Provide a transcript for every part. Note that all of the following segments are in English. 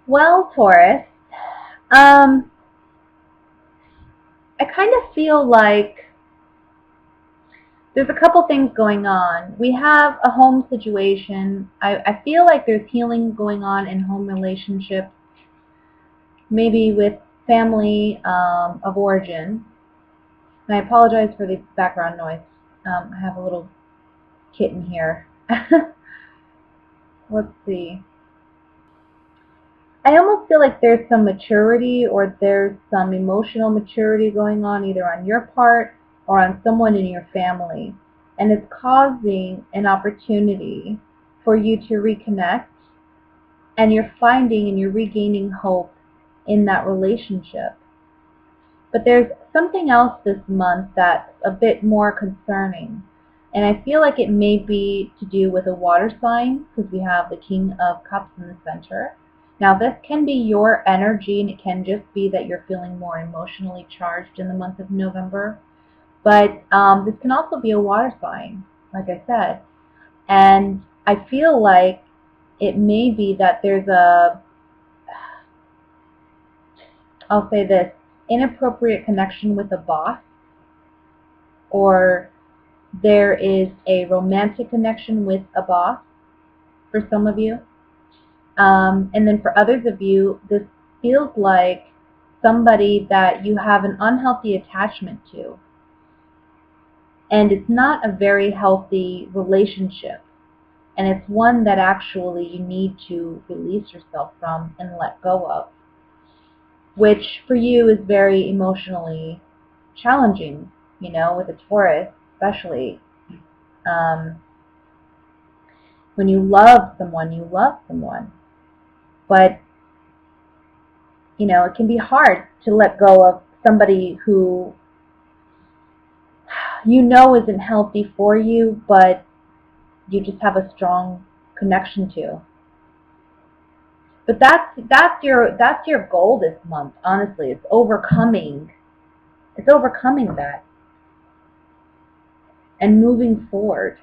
Well, Taurus, um, I kind of feel like there's a couple things going on. We have a home situation. I feel like there's healing going on in home relationships, maybe with family of origin. And I apologize for the background noise. I have a little kitten here. Let's see. I almost feel like there's some maturity or there's some emotional maturity going on either on your part or on someone in your family. And it's causing an opportunity for you to reconnect, and you're finding and you're regaining hope in that relationship. But there's something else this month that's a bit more concerning. And I feel like it may be to do with a water sign because we have the King of Cups in the center. Now, this can be your energy, and it can just be that you're feeling more emotionally charged in the month of November. But this can also be a water sign, like I said. And I feel like it may be that there's I'll say this, inappropriate connection with a boss, or there is a romantic connection with a boss for some of you. And then for others of you, this feels like somebody that you have an unhealthy attachment to. And it's not a very healthy relationship. And it's one that actually you need to release yourself from and let go of, which for you is very emotionally challenging, with a Taurus, especially. Um, when you love someone, you love someone. But, it can be hard to let go of somebody who isn't healthy for you, but you just have a strong connection to. But that's your goal this month, honestly. It's overcoming that and moving forward.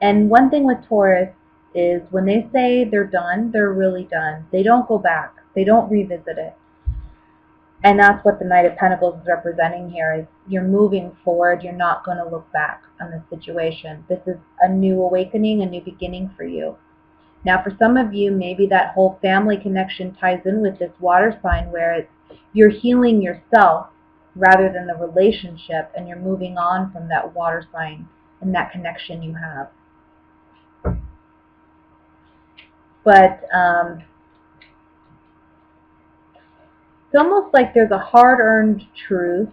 And one thing with Taurus is when they say they're done, they're really done. They don't go back. They don't revisit it. And that's what the Knight of Pentacles is representing here, is you're moving forward. You're not going to look back on this situation. This is a new awakening, a new beginning for you. Now, for some of you, maybe that whole family connection ties in with this water sign where you're healing yourself rather than the relationship, and you're moving on from that water sign and that connection you have. But it's almost like there's a hard-earned truth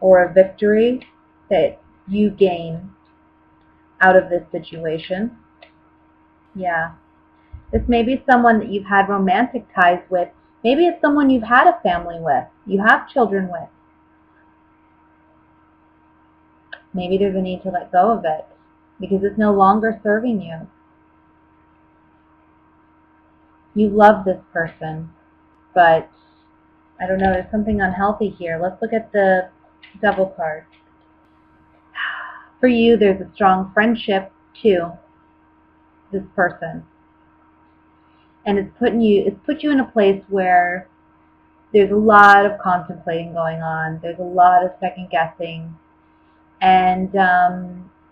or a victory that you gain out of this situation. Yeah. This may be someone that you've had romantic ties with. Maybe it's someone you've had a family with, you have children with. Maybe there's a need to let go of it because it's no longer serving you. You love this person, but I don't know, there's something unhealthy here. Let's look at the Devil card. For you, there's a strong friendship to this person. And it's put you in a place where there's a lot of contemplating going on. There's a lot of second guessing. And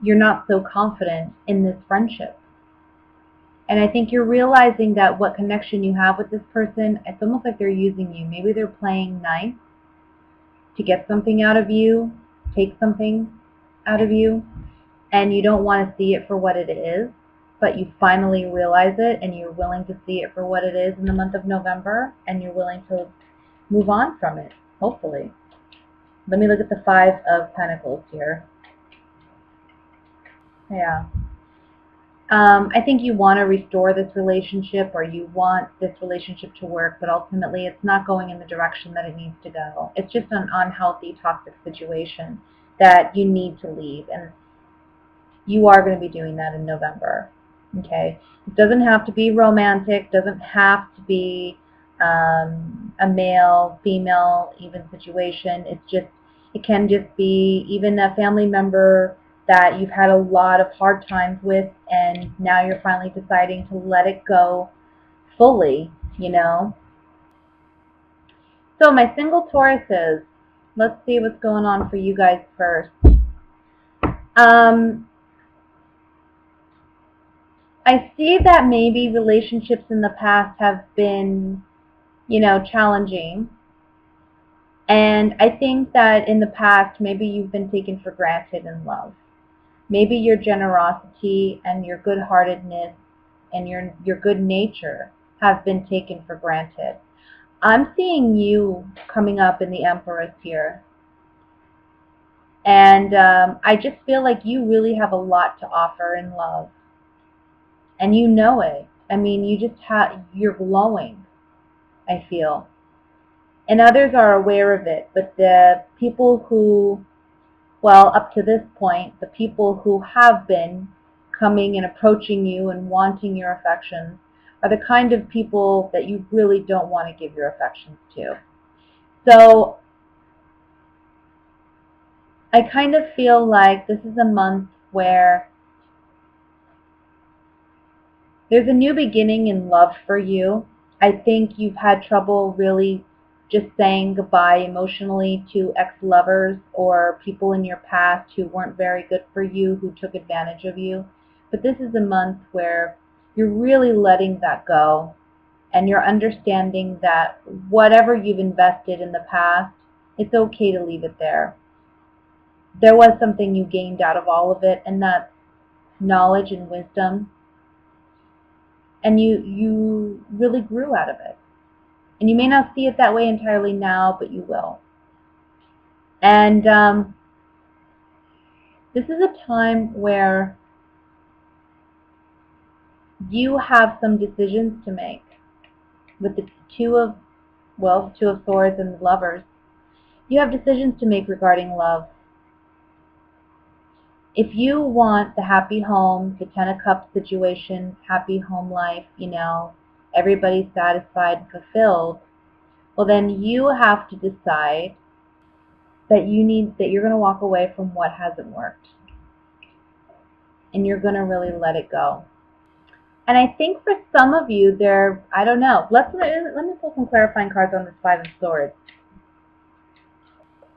you're not so confident in this friendship. And I think you're realizing that what connection you have with this person, it's almost like they're using you. Maybe they're playing nice to get something out of you, take something out of you, and you don't want to see it for what it is, but you finally realize it and you're willing to see it for what it is in the month of November, and you're willing to move on from it, hopefully. Let me look at the Five of Pentacles here. Yeah. I think you want to restore this relationship, or you want this relationship to work, but ultimately it's not going in the direction that it needs to go. It's just an unhealthy, toxic situation that you need to leave, and you are going to be doing that in November. Okay? It doesn't have to be romantic, doesn't have to be a male, female, even situation. It can just be even a family member that you've had a lot of hard times with, and now you're finally deciding to let it go fully, you know. So my single Tauruses, let's see what's going on for you guys first. I see that maybe relationships in the past have been, challenging. And I think that in the past, maybe you've been taken for granted in love. Maybe your generosity and your good-heartedness and your good nature have been taken for granted. I'm seeing you coming up in the Empress here. And I just feel like you really have a lot to offer in love. And you know it. I mean, you're glowing, I feel. And others are aware of it, but the people who, well, up to this point, the people who have been coming and approaching you and wanting your affections are the kind of people that you really don't want to give your affections to. So I kind of feel like this is a month where there's a new beginning in love for you. I think you've had trouble really just saying goodbye emotionally to ex-lovers or people in your past who weren't very good for you, who took advantage of you. But this is a month where you're really letting that go, and you're understanding that whatever you've invested in the past, it's okay to leave it there. There was something you gained out of all of it, and that's knowledge and wisdom. And you really grew out of it. And you may not see it that way entirely now, but you will. And this is a time where you have some decisions to make with the Two of Swords and the Lovers. You have decisions to make regarding love. If you want the happy home, the Ten of Cups situation, happy home life, everybody's satisfied and fulfilled, well then you have to decide that you're going to walk away from what hasn't worked. And you're going to really let it go. And I think for some of you, I don't know. Let me pull some clarifying cards on this Five of Swords.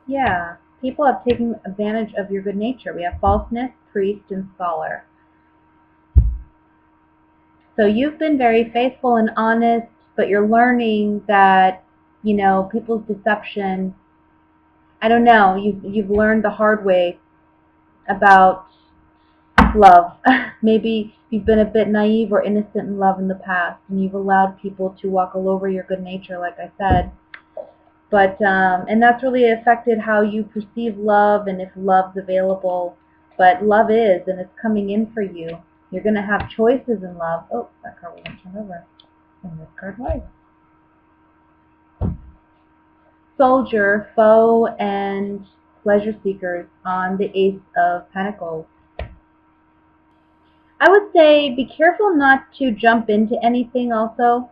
Yeah, people have taken advantage of your good nature. We have falseness, priest, and scholar. So you've been very faithful and honest, but you're learning that, people's deception, I don't know, you've learned the hard way about love. Maybe you've been a bit naive or innocent in love in the past, and you've allowed people to walk all over your good nature, like I said. But and that's really affected how you perceive love and if love's available. But love is, and it's coming in for you. You're going to have choices in love. Oh, that card wasn't turned over. And this card was. Soldier, foe, and pleasure seekers on the Ace of Pentacles. I would say be careful not to jump into anything also.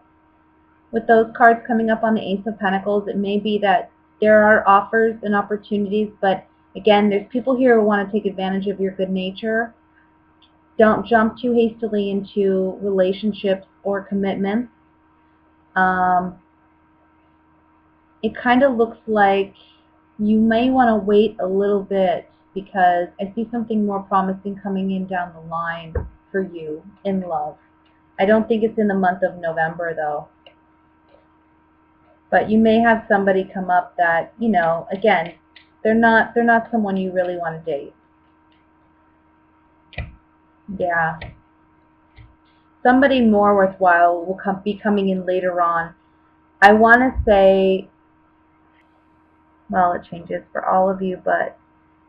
With those cards coming up on the Ace of Pentacles, it may be that there are offers and opportunities, but again, there's people here who want to take advantage of your good nature. Don't jump too hastily into relationships or commitments. It kind of looks like you may want to wait a little bit because I see something more promising coming in down the line for you in love. I don't think it's in the month of November though. But you may have somebody come up that, again, they're not someone you really want to date. Yeah. Somebody more worthwhile will be coming in later on. I want to say, well, it changes for all of you, but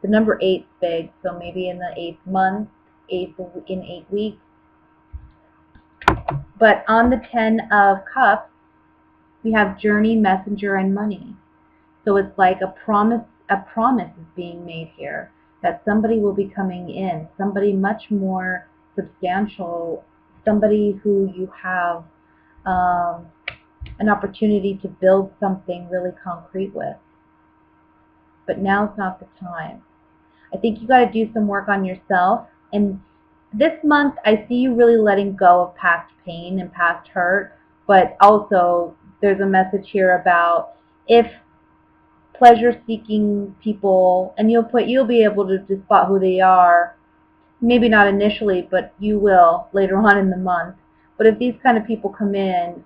the number 8's big, so maybe in the 8th month, in 8 weeks. But on the Ten of Cups, we have journey, messenger, and money. So it's like a promise is being made here that somebody will be coming in, somebody much more substantial, somebody who you have an opportunity to build something really concrete with. But now's not the time. I think you got to do some work on yourself. And this month, I see you really letting go of past pain and past hurt. But also there's a message here about if pleasure-seeking people, and you'll be able to spot who they are, maybe not initially, but you will later on in the month. But if these kind of people come in,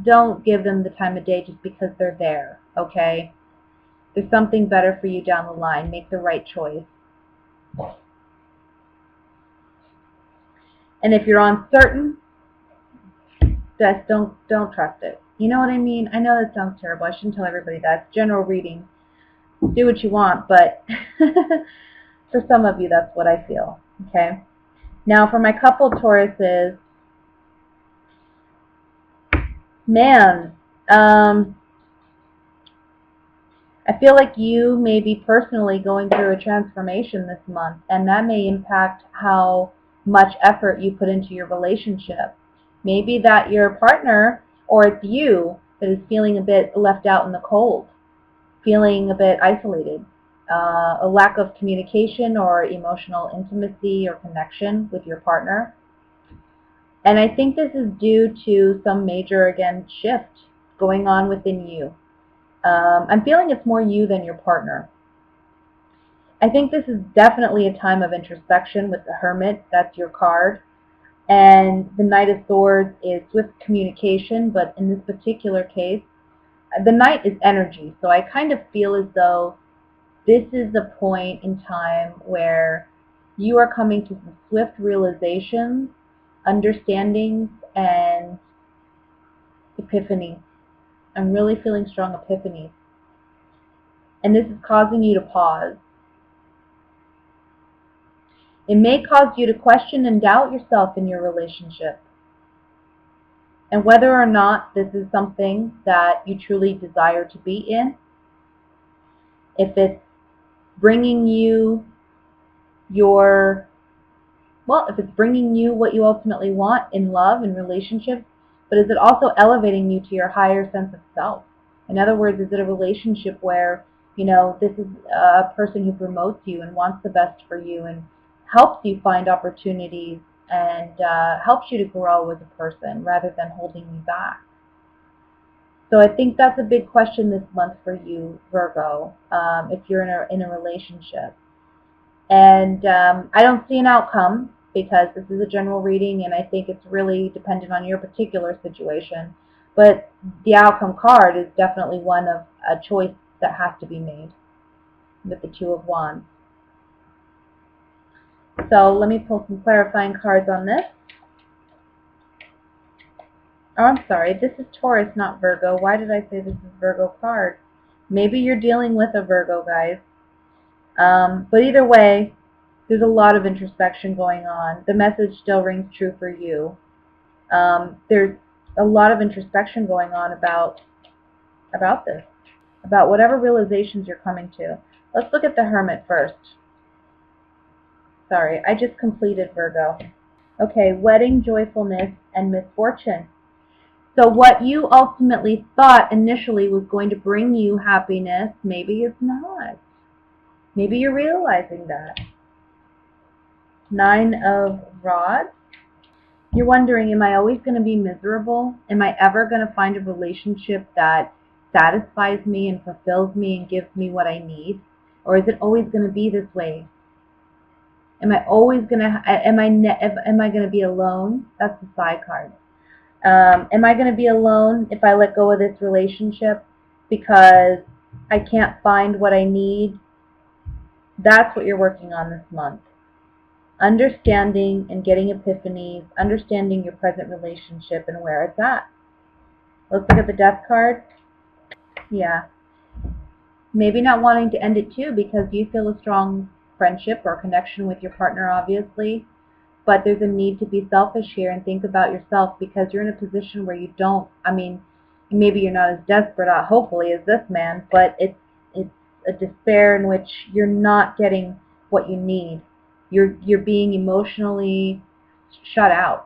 don't give them the time of day just because they're there, okay? There's something better for you down the line. Make the right choice. And if you're uncertain, just don't trust it. You know what I mean? I know that sounds terrible. I shouldn't tell everybody that. It's general reading. Do what you want, but for some of you, that's what I feel. Okay? Now, for my couple Tauruses, man, I feel like you may be personally going through a transformation this month, and that may impact how much effort you put into your relationship. Maybe that your partner, or it's you, that is feeling a bit left out in the cold, feeling a bit isolated, a lack of communication or emotional intimacy or connection with your partner. And I think this is due to some major, again, shift going on within you. I'm feeling it's more you than your partner. I think this is definitely a time of introspection with the Hermit. That's your card. And the Knight of Swords is swift communication, but in this particular case, the Knight is energy. So I kind of feel as though this is the point in time where you are coming to some swift realizations, understandings, and epiphany. I'm really feeling strong epiphany. And this is causing you to pause. It may cause you to question and doubt yourself in your relationship, and whether or not this is something that you truly desire to be in. If it's bringing you if it's bringing you what you ultimately want in love and relationships, but is it also elevating you to your higher sense of self? In other words, is it a relationship where, this is a person who promotes you and wants the best for you and helps you find opportunities and helps you to grow as a person rather than holding you back? So I think that's a big question this month for you, Virgo, if you're in a relationship. And I don't see an outcome because this is a general reading, and I think it's really dependent on your particular situation. But the outcome card is definitely one of a choice that has to be made with the Two of Wands. So let me pull some clarifying cards on this. Oh, I'm sorry. This is Taurus, not Virgo. Why did I say this is Virgo card? Maybe you're dealing with a Virgo, guys. But either way, there's a lot of introspection going on. The message still rings true for you. There's a lot of introspection going on about this, about whatever realizations you're coming to. Let's look at the Hermit first. Sorry, I just completed Virgo. Okay, wedding, joyfulness, and misfortune. So what you ultimately thought initially was going to bring you happiness, maybe it's not. Maybe you're realizing that. Nine of Rods. You're wondering, am I always going to be miserable? Am I ever going to find a relationship that satisfies me and fulfills me and gives me what I need? Or is it always going to be this way? Am I going to be alone? That's the side card. Am I going to be alone if I let go of this relationship because I can't find what I need? That's what you're working on this month. Understanding and getting epiphanies, understanding your present relationship and where it's at. Let's look at the Death card. Yeah. Maybe not wanting to end it too because you feel a strong friendship or connection with your partner, obviously. But there's a need to be selfish here and think about yourself because you're in a position where you don't, maybe you're not as desperate, hopefully, as this man, but it's a despair in which you're not getting what you need. You're being emotionally shut out.